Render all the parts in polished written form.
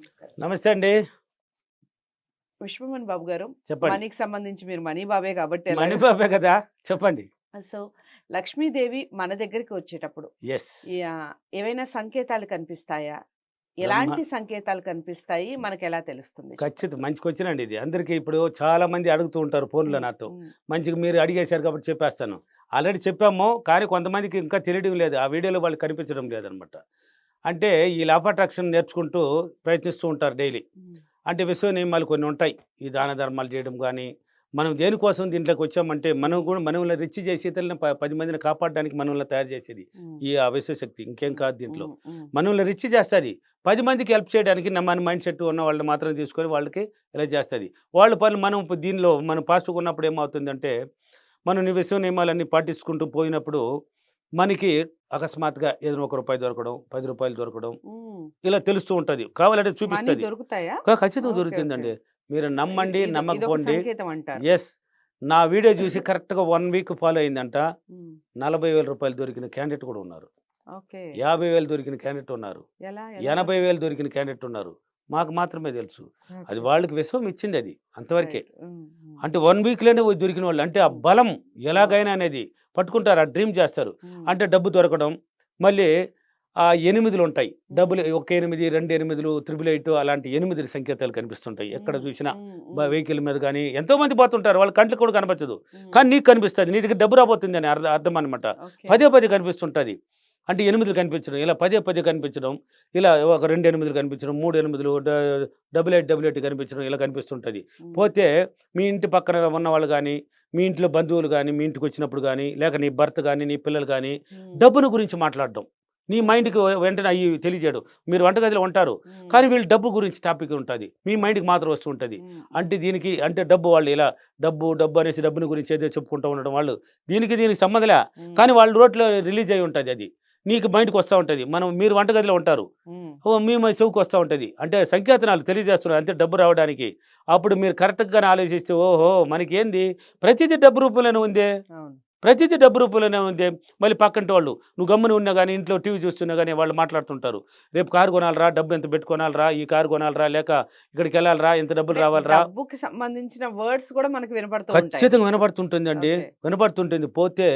నమస్కారం. నమస్తే అండి. విశ్వమన్ బాబు గారు, చెప్పండి. మనీకి సంబంధించి మీరు మనీ బాబే కాబట్టి ఎలాగో మణిబాబే కదా! చెప్పండి. సో, లక్ష్మీదేవి మన దగ్గరికి వచ్చేటప్పుడు యెస్. ఏవైనా సంకేతాలు కనిపిస్తాయా? బ్రహ్మ ఎలాంటి సంకేతాలు కనిపిస్తాయి? మనకెలా తెలుస్తుంది చెప్పండి? మంచి క్వెషన్ అండి ఇది. అందరికీ ఇప్పుడు చాలా మంది అడుగుతూ ఉంటారు ఫోన్‌లో హ్మ్. నాతో. హ్మ్. మంచిగా మీరు అడిగేశారు కాబట్టి చెప్పేస్తాను. ఆల్రెడీ చెప్పాము. కానీ కొంతమందికి ఇంకా తెలియడం లేదు. ఆ వీడియోలో వాళ్ళు కనిపించడం లేదనమాట. అంటే ఈ లా ఆఫ్ అట్రాక్షన్ నేర్చుకుంటూ ప్రయత్నిస్తూ ఉంటారు డైలీ. హ్మ్. అంటే విశ్వ నియమాలు కొన్ని ఉంటాయి. ఈ దాన ధర్మాలు చేయడం గానీ, మనం దేనికోసం దీంట్లోకి వచ్చామంటే మనం కూడా మనల్ని రిచ్ చేసి ఇతరులని 10 మందిని కాపాడడానికి మనల్ని తయారు చేసేది. హ్మ్. ఈ విశ్వశక్తి ఇంకేం హ్మ్. కాదు దీంట్లో. హ్మ్. హ్మ్. మనల్ని రిచ్ చేస్తది. 10 మందికి హెల్ప్ చేయడానికి మన మైండ్ సెట్ ఉన్న వాళ్ళని మాత్రం తీసుకొని వాళ్ళకి ఇలా చేస్తది. వాళ్ళ పనులు మనం దీనిలో మనం పాజిటివ్‌గా ఉన్నప్పుడు ఏమవుతుందంటే, మనం ఈ విశ్వ నియమాలన్నీ పాటించుకుంటూ పోయినప్పుడు మనకి అకస్మాత్తుగా ఏదైనా ఒక రూపాయి దొరకడం, రూ. 10 దొరకడం హ్మ్. ఇలా తెలుస్తూ ఉంటది. కావాలంటే మనీ చూపిస్తది. దొరుకుతాయా? ఖచ్చితంగా ఓకే. ఓకే. దొరుకుతుందండి. మీరు సో, నమ్మండి, ఇదొక నమ్మకపోండి. సంకేతం అంటారు. యెస్. నా వీడియో చూసి కరెక్ట్‌గా 1 వీక్ ఫాలో అయిందంట. రూ. హ్మ్. 40,000 దొరికిన క్యాండిడేట్ కూడా ఉన్నారు. ఓకే. 50,000 దొరికిన క్యాండిడేట్ ఉన్నారు. ఎలాగా? 80,000 దొరికిన క్యాండిడేట్ ఉన్నారు. మాకు మాత్రమే తెలుసు. అది ఓకే. వాళ్ళకి విశ్వం ఇచ్చిందది. అంతవరకే. రైట్. హ్మ్. హ్మ్. అంటే 1 వీక్‌లోనే దొరికిన వాళ్ళు. అంటే ఆ హ్మ్. బలం అవును. ఎలాగైనా అనేది పట్టుకుంటారు. ఆ డ్రీమ్ చేస్తారు. హ్మ్. అంటే డబ్బు దొరకడం, మళ్ళీ 8లుంటాయి. హ్మ్. డబ్బులు ఒక 8, 2 8లు, 888 అలాంటి 8 సంకేతాలు కనిపిస్తుంటాయి. ఎక్కడ హ్మ్. చూసినా. హ్మ్. హ్మ్. వెహికల్ మీద గాని ఎంతోమంది పోతుంటారు. వాళ్ళ కంట్లకి కూడా కనపచ్చదు. హ్మ్. కానీ నీకు కనిపిస్తది. నీ దగ్గర డబ్బు రాబోతుందని అర్థం అనమాట. ఓకే. పదే పదే కనిపిస్తుంటది. అంటే 8లు కనిపించడం. ఇలా పదే పదే కనిపించడం. ఇలా ఒక 2 8లు కనిపించడం. 3 8లు 8888 కనిపించడం ఇలా కనిపిస్తుంటది. హ్మ్. పోతే మీ ఇంటి పక్కన ఉన్నవాళ్ళు గాని, మీ ఇంట్లో బంధువులు గాని, మీ ఇంటికొచ్చినప్పుడు గాని, లేక నీ భర్త గాని, నీ పిల్లలు గాని హ్మ్. డబ్బును గురించి మాట్లాడడం. నీ ఓకే. మైండ్‌కి వెంటనే అయ్యి తెలియజేయడం. మీరు వంటగదిలో ఉంటారు. హ్మ్. కానీ వీళ్ళు డబ్బు గురించి టాపిక్ ఉంటది. మీ మైండ్‌కి ఓకే. మాత్రం వస్తూ ఉంటది. హ్మ్. అంటే హ్మ్. దీనికి అంటే డబ్బు వాళ్ళు ఇలా డబ్బు, డబ్బు అనేసి డబ్బుని గురించి ఏదో చెప్పుకుంటూ ఉండడం వాళ్ళు. దీనికి సంబంధం లే. హ్మ్. కానీ వాళ్ళ నోట్లో రిలీజ్ అయ్యి ఉంటది అది. నీకు మైండ్‌కి వస్తా ఉంటది. మీరు వంటగదిలో ఉంటారు. హ్మ్. మీ చెవుకి వస్తా ఉంటది. అంటే సంకేతనాలు తెలియజేస్తున్నారు అంతే డబ్బు రావడానికి. అప్పుడు మీరు కరెక్ట్‌గానే ఆలోచిస్తే ఓహో! మనకేంది ప్రతీదీ డబ్బు రూపంలోనే ఉందే. అవును. ప్రతీదీ డబ్బు రూపంలోనే ఉంది. మళ్ళీ పక్కింటోళ్ళు నువ్వు గమ్మున ఉన్నా గాని, ఇంట్లో టీవీ చూస్తున్నా గాని వాళ్ళు మాట్లాడుతుంటారు. "రేపు కారు కొనాలిరా, డబ్బు ఎంత పెట్టి కొనాలిరా, ఈ కారు కొనాలిరా, లేక ఇక్కడికెళ్ళాలిరా, ఇంత డబ్బులు అంటే రావాలిరా." డబ్బుకి సంబంధించిన వర్డ్స్ కూడా మనకు వినపడుతూ ఉంటాయి. ఖచ్చితంగా వినపడుతుంటుందండి. ఓకే. వినపడుతుంటుంది. పోతే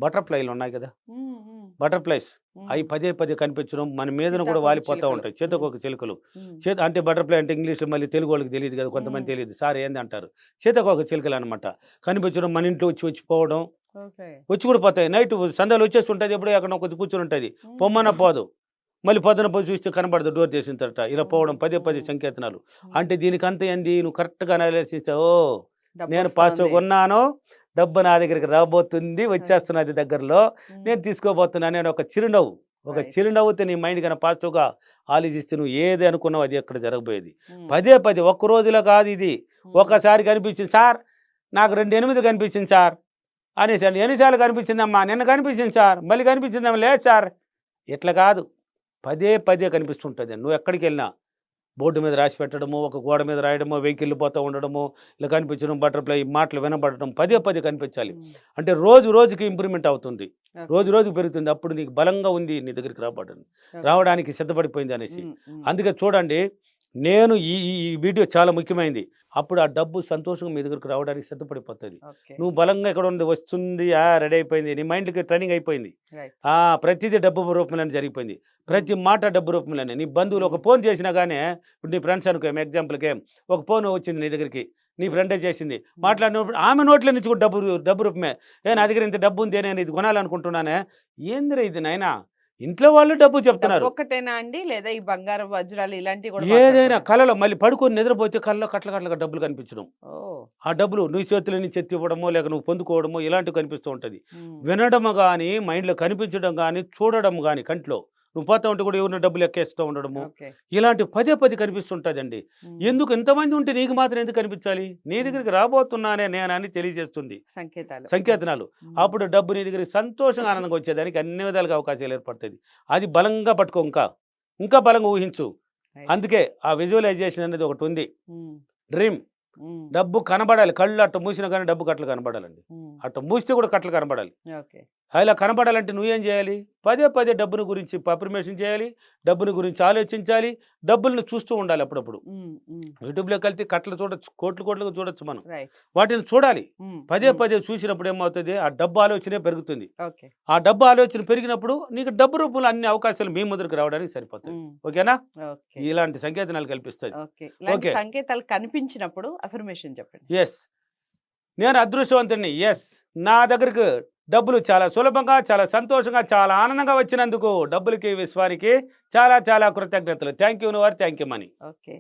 బటర్‌ఫ్లైలున్నాయి గదా! హ్మ్. హ్మ్. బటర్‌ఫ్లైస్. అయి హ్మ్. పదే పదే కనిపించడం, మన మీదన కూడా సీతాకోక వాలిపోతా చిలుకలు. ఉంటాయి. హ్మ్. సీతాకోక చిలుకలు. హ్మ్. అంటే బటర్‌ఫ్లై అంటే ఇంగ్లీష్‌లో మళ్ళీ తెలుగోళ్ళకి తెలీదు గదా! హ్మ్. కొంతమంది తెలీదు. సార్ ఏందంటారు. సీతాకోక చిలుకలనమాట. కనిపించడం, మన ఇంట్లో వచ్చి పోవడం. ఓకే. వచ్చి కూడా పోతాయి. నైట్ సంధ్యాలో వచ్చేస్తుంటది. ఎప్పుడో ఎక్కడనో కొద్ది కూర్చొనుంటది. హుహు. పొమ్మన్నా పోదు. మళ్ళీ పొద్దున పోయి చూస్తే కనపడదు డోర్ తీసిన తర్వాత. ఇలా ఓహ్! పోవడం పదే పదే ఓహ్! సంకేతనాలు. హ్మ్. అంటే దీనికంతా ఏంది నువ్వు కరెక్ట్‌గా అనాలిసిస్ చేస్తే ఓహ్! నేను డబ్బొస్తోంది. పాజిటివ్‌గా ఉన్నాను. డబ్బు నా దగ్గరికి రాబోతుంది. ఓకే. వచ్చేస్తున్నది దగ్గరలో. హ్మ్. నేను తీసుకోబోతున్నాను అని ఒక చిరునవ్వు. ఒక రైట్. చిరునవ్వుతో నీ మైండ్ గాని పాజిటివ్‌గా ఆలోచిస్తే నువ్వు ఏది అనుకున్నావో అది అక్కడ జరగబోయేది. హ్మ్. పదే పదే ఒక్క రోజులో కాదు ఇది. హ్మ్. ఒక్కసారి కనిపించింది సార్ నాకు 2 8 కనిపించింది సార్. అనేసాను. ఎన్ని సార్లు కనిపించిందమ్మా? నిన్న కనిపించింది సార్. మళ్ళీ కనిపించిందమ్మా. లేదు సార్. ఇట్లా కాదు. పదే పదే కనిపిస్తుంటది. నువ్వెక్కడికెళ్ళినా బోర్డ్ మీద రాసి పెట్టడము, ఒక గోడ మీద రాయడమో, వెహికల్‌లు పోతా ఉండడము, ఇలా కనిపించడం, బటర్‌ఫ్లై మాటలు వినబడటం పదే పదే కనిపించాలి. హ్మ్. అంటే రోజు రోజుకి ఇంప్రూవ్‌మెంట్ అవుతుంది. ఓకే. రోజు రోజుకి పెరుగుతుంది. అప్పుడు నీకు బలంగా ఉంది నీ దగ్గరికి ఓకే. రావడానికి సిద్ధపడిపోయిందనేసి. హ్మ్. హ్మ్. అందుకే చూడండి నేను ఈ ఈ ఈ వీడియో చాలా ముఖ్యమైనది. అప్పుడు ఆ డబ్బు సంతోషంగా మీ దగ్గరికి రావడానికి సిద్ధపడిపోతది. ఓకే. నువ్వు బలంగా ఎక్కడ ఉంది వస్తుంది. రెడీ అయిపోయింది. నీ మైండ్‌కి ట్రైనింగ్ అయిపోయింది. రైట్. ప్రతీదీ డబ్బు రూపంలోనే జరిగిపోయింది. హ్మ్. ప్రతి మాట డబ్బు రూపంలోనే. నీ బంధువులు ఒక హ్మ్. ఫోన్ చేసినా గాని ఇప్పుడు నీ ఫ్రెండ్స్ అనుకో ఎగ్జాంపుల్‌కి ఒక ఫోన్ వచ్చింది నీ దగ్గరికి. నీ ఫ్రెండే చేసింది. హ్మ్. మాట్లాడినప్పుడు ఆమె నోట్ల నుంచి కూడా డబ్బు రూపమే. నా హ్మ్. దగ్గర ఇంత డబ్బు ఉంది. నేను ఇది కొనాలనుకుంటున్నానే. ఏందిరా ఇది నాయనా? ఇంట్లో వాళ్ళు డబ్బు చెప్తున్నారు. డబ్బొక్కటేనా అండి? లేదా ఈ బంగారం, వజ్రాలు ఇలాంటివి కూడా ఏదైనా మాట్లాడుకుంటారు? కలలో మళ్ళీ పడుకొని నిద్రపోతే కల్లో కట్ల కట్లగా డబ్బులు కనిపించడం. ఓహ్! ఆ డబ్బులు నీ చేతిలో నుంచి ఎత్తి ఇవ్వడమో, లేక నువ్వు పొందుకోవడమో ఇలాంటివి కనిపిస్తూ ఉంటది. హ్మ్. వినడము గాని, మైండ్‌లో కనిపించడం గాని, చూడడం గాని కంట్లో. నువ్వు పోతా ఉంటే కూడా ఎవరినో డబ్బులు ఎక్కేస్తూ ఉండడము. ఓకే. ఇలాంటివి పదే పదే కనిపిస్తుంటదండి. హ్మ్. ఎందుకు ఇంతమంది ఉంటే నీకు మాత్రం ఎందుకు కనిపించాలి? నీ హ్మ్. దగ్గరికి రాబోతున్నానే నేనని తెలియజేస్తుంది. సంకేతాలు. ఓకే. సంకేతనాలు. హ్మ్. అప్పుడు డబ్బు నీ దగ్గరికి సంతోషంగా, ఆనందంగా వచ్చేదానికి అన్ని విధాలుగా అవకాశాలు ఏర్పడతది. అది బలంగా పట్టుకో ఇంకా. ఇంకా బలంగా ఊహించు. రైట్. అందుకే ఆ విజువలైజేషన్ అనేది ఒకటుంది. హ్మ్. డ్రీమ్. హ్మ్. డబ్బు కనబడాలి. కళ్ళు అట్ట మూసినా గాని డబ్బు కట్టలు కనబడాలండి. హ్మ్. అట్ట మూస్తే కూడా కట్టలు కనబడాలి. ఓకే. ఇలా కనపడాలంటే నువ్వేం చేయాలి? పదే పదే డబ్బుని గురించి అఫర్మేషన్ చేయాలి. డబ్బుని గురించి ఆలోచించాలి. డబ్బుల్ని చూస్తూ ఉండాలి అప్పుడప్పుడు. యూట్యూబ్‌లోకి వెళ్తే కట్టలు చూడొచ్చు. కోట్లు కోట్లుగా చూడొచ్చు మనం. రైట్. వాటిని చూడాలి. పదే హ్మ్. పదే చూసినప్పుడు ఏమవుతది? ఆ డబ్బు ఆలోచనే పెరుగుతుంది. ఓకే. ఆ డబ్బు ఆలోచన పెరిగినప్పుడు నీకు డబ్బు రూపంలో అన్ని అవకాశాలు మీ ముందరికి రావడానికి సరిపోతాయి. హ్మ్. ఓకేనా? ఓకే. ఇలాంటి సంకేతాలు కల్పిస్తది. ఓకే. ఇలాంటి ఓకే. సంకేతాలు కనిపించినప్పుడు అఫర్మేషన్ చెప్పండి. యెస్. నేను అదృష్టవంతుడిని. యెస్. నా దగ్గరకు డబ్బులు చాలా సులభంగా, చాలా సంతోషంగా, చాలా ఆనందంగా వచ్చినందుకు డబ్బులకి, విశ్వానికి చాలా చాలా కృతజ్ఞతలు. Thank you universe. Thank you money. Okay.